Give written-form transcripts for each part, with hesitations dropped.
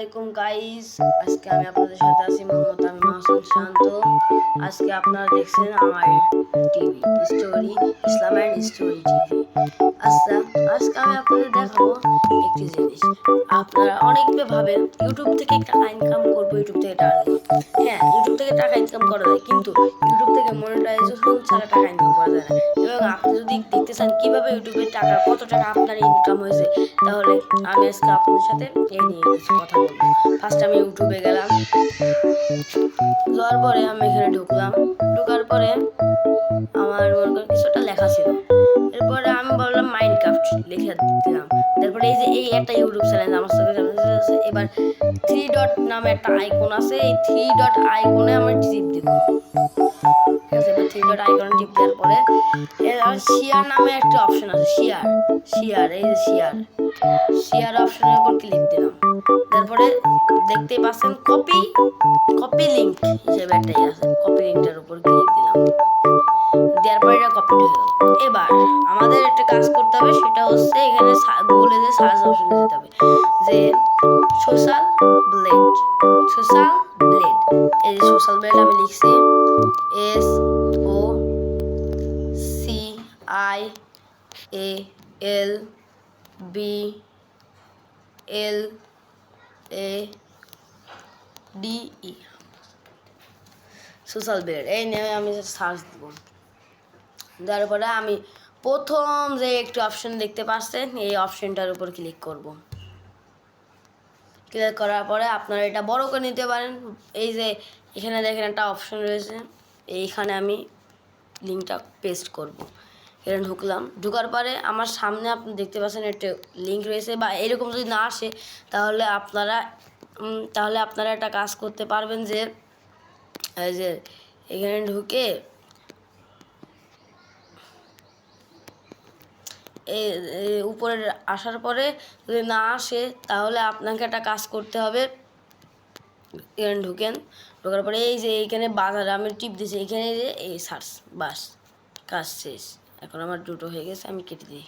আসসালামু গাইস, আজকে আমি আপনাদের সাথে আছি মোহাম্মদ আমি মাসুদ শান্ত। আজকে আপনারা দেখছেন আমার TV story Islam and story TV. আচ্ছা, আজকে আমি আপনাদের দেখাবো একটি জিনিস। আপনারা অনেকে ভাবেন ইউটিউব থেকে টাকা ইনকাম করবো, ইউটিউব থেকে টাকা। হ্যাঁ, ইউটিউব থেকে টাকা ইনকাম করা যায়, কিন্তু ইউটিউব থেকে মনিটাইজেশন ছাড়া টাকা ইনকাম করা যায় না। এবং আপনি যদি দেখতে চান কিভাবে ইউটিউবে টাকা কত টাকা আপনার ইনকাম হয়েছে, তাহলে আমি আজকে আপনাদের সাথে এই নিয়ে কিছু কথা বলবো। ফার্স্ট আমি ইউটিউবে গেলাম, যাওয়ার পরে আমি এখানে ঢুকলাম। ঢোকার পরে আমার মনে করেন কিছুটা লেখা ছিল। এরপরে আমি বললাম মাইনক্রাফট লিখে দিলাম। তারপরে এই যে এই একটা ইউটিউব চ্যানেল আমার সাথে আছে। এবার থ্রি ডট নামে একটা আইকন আছে, এই থ্রি ডট আইকনে আমার টিপ দিব। ঠিক আছে, এবার থ্রি ডট আইকনে টিপ দেওয়ার পরে শেয়ার নামে একটা অপশন আছে। শেয়ার এই যে শেয়ার অপশনের উপর ক্লিক দিলাম। তারপরে দেখতে পাচ্ছেন কপি লিংক হিসেবে একটাই আছে, কপি লিংকটার উপর ক্লিক দিলাম। দেওয়ার পরে এটা কপি হয়ে গেল। এবার আমাদের একটা কাজ করতে হবে, সেটা হচ্ছে এখানে গুগলে যে সার্চ অপশনে যেতে হবে, যে সোশ্যাল ব্লেড। এই যে সোশ্যাল ব্লেড আমি লিখছি SOCIALBLADE, সোশ্যাল ব্লেড। এই নিয়ে আমি সার্চ দেবো। দেওয়ার পরে আমি প্রথম যে একটি অপশন দেখতে পাচ্ছেন, এই অপশনটার উপর ক্লিক করব। ক্লিক করার পরে আপনারা এটা বড় করে নিতে পারেন। এই যে এখানে দেখেন একটা অপশন রয়েছে, এইখানে আমি লিঙ্কটা পেস্ট করব। এখানে ঢুকলাম। ঢোকার পরে আমার সামনে আপনি দেখতে পাচ্ছেন একটা লিঙ্ক রয়েছে, বা এরকম যদি না আসে তাহলে আপনারা একটা কাজ করতে পারবেন, যে এই যে এখানে ঢুকে উপরে আসার পরে যদি না আসে তাহলে আপনাকে একটা কাজ করতে হবে। এখানে ঢোকার পরে এই যে এইখানে বাজারে আমি টিপ দিয়েছি, এখানে যে এই সার্চ, বাস কাজ শেষ। এখন আমার দুটো হয়ে গেছে, আমি কেটে দিই।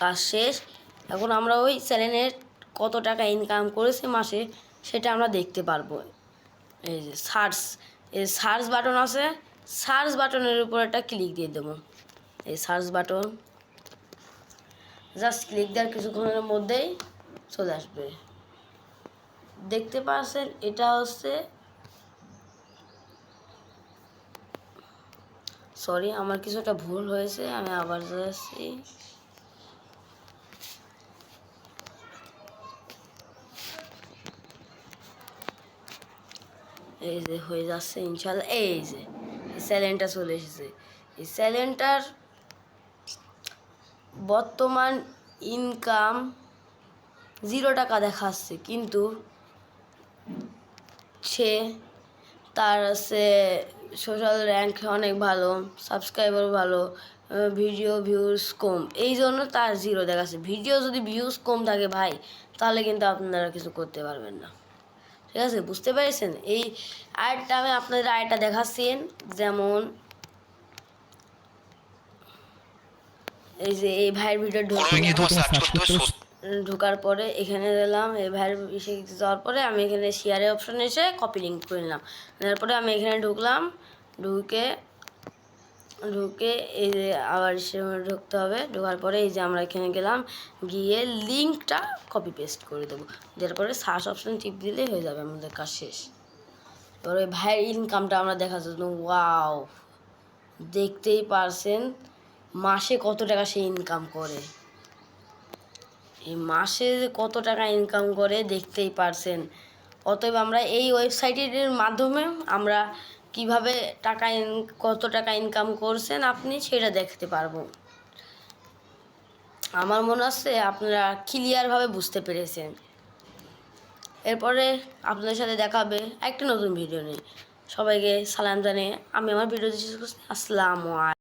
কাজ শেষ। এখন আমরা ওই চ্যানেলের কত টাকা ইনকাম করেছে মাসে সেটা আমরা দেখতে পারবো। এই যে সার্চ বাটন আছে, সার্চ বাটনের উপর একটা ক্লিক দিয়ে দেবো। এই সার্চ বাটন জাস্ট ক্লিক দেওয়ার কিছুক্ষণের মধ্যেই চলে আসবে। দেখতে পাচ্ছেন এটা হচ্ছে, সরি আমার কিছুটা ভুল হয়েছে, আমি আবার যাচ্ছি। এই যে হয়ে যাচ্ছে ইনশাল্লাহ। এই যে চ্যানেলটা চলে এসেছে। এই চ্যানেলটার বর্তমান ইনকাম 0 টাকা দেখাচ্ছে, কিন্তু তার আছে সোশ্যাল র্যাঙ্ক অনেক ভালো, সাবস্ক্রাইবার ভালো, ভিডিও ভিউজ কম, এই জন্য তার 0 দেখাচ্ছে। ভিডিও যদি ভিউজ কম থাকে ভাই, তাহলে কিন্তু আপনারা কিছু করতে পারবেন না। ঠিক আছে, বুঝতে পেরেছেন? এই আরেকটা আমি আপনাদের আরেকটা দেখাচ্ছি, যেমন এই যে এই ভাইয়ের ভিডিও ঢোকার পরে এখানে দিলাম, এই ভাইয়ের এসে যাওয়ার পরে আমি এখানে শেয়ারের অপশানে এসে কপি লিঙ্ক করে নিলাম। তারপরে আমি এখানে ঢুকলাম। ঢুকে এই যে আবার ঢুকতে হবে। ঢোকার পরে এই যে আমরা এখানে গেলাম, গিয়ে লিঙ্কটা কপি পেস্ট করে দেবো। তারপরে সার্চ অপশান টিপ দিলে হয়ে যাবে আমাদের কাজ শেষ। এবার ওই ভাইয়ের ইনকামটা আমরা দেখার জন্য, ওয়াও, দেখতেই পারছেন মাসে কত টাকা সে ইনকাম করে। এই মাসে কত টাকা ইনকাম করে দেখতেই পারছেন। অতএব আমরা এই ওয়েবসাইটের মাধ্যমে আমরা কিভাবে কত টাকা ইনকাম করছেন আপনি সেটা দেখতে পারবো। আমার মনে হচ্ছে আপনারা ক্লিয়ারভাবে বুঝতে পেরেছেন। এরপরে আপনাদের সাথে দেখা হবে একটা নতুন ভিডিও নিয়ে। সবাইকে সালাম জানিয়ে আমি আমার ভিডিও শেষ করছি। আসসালামু আলাইকুম।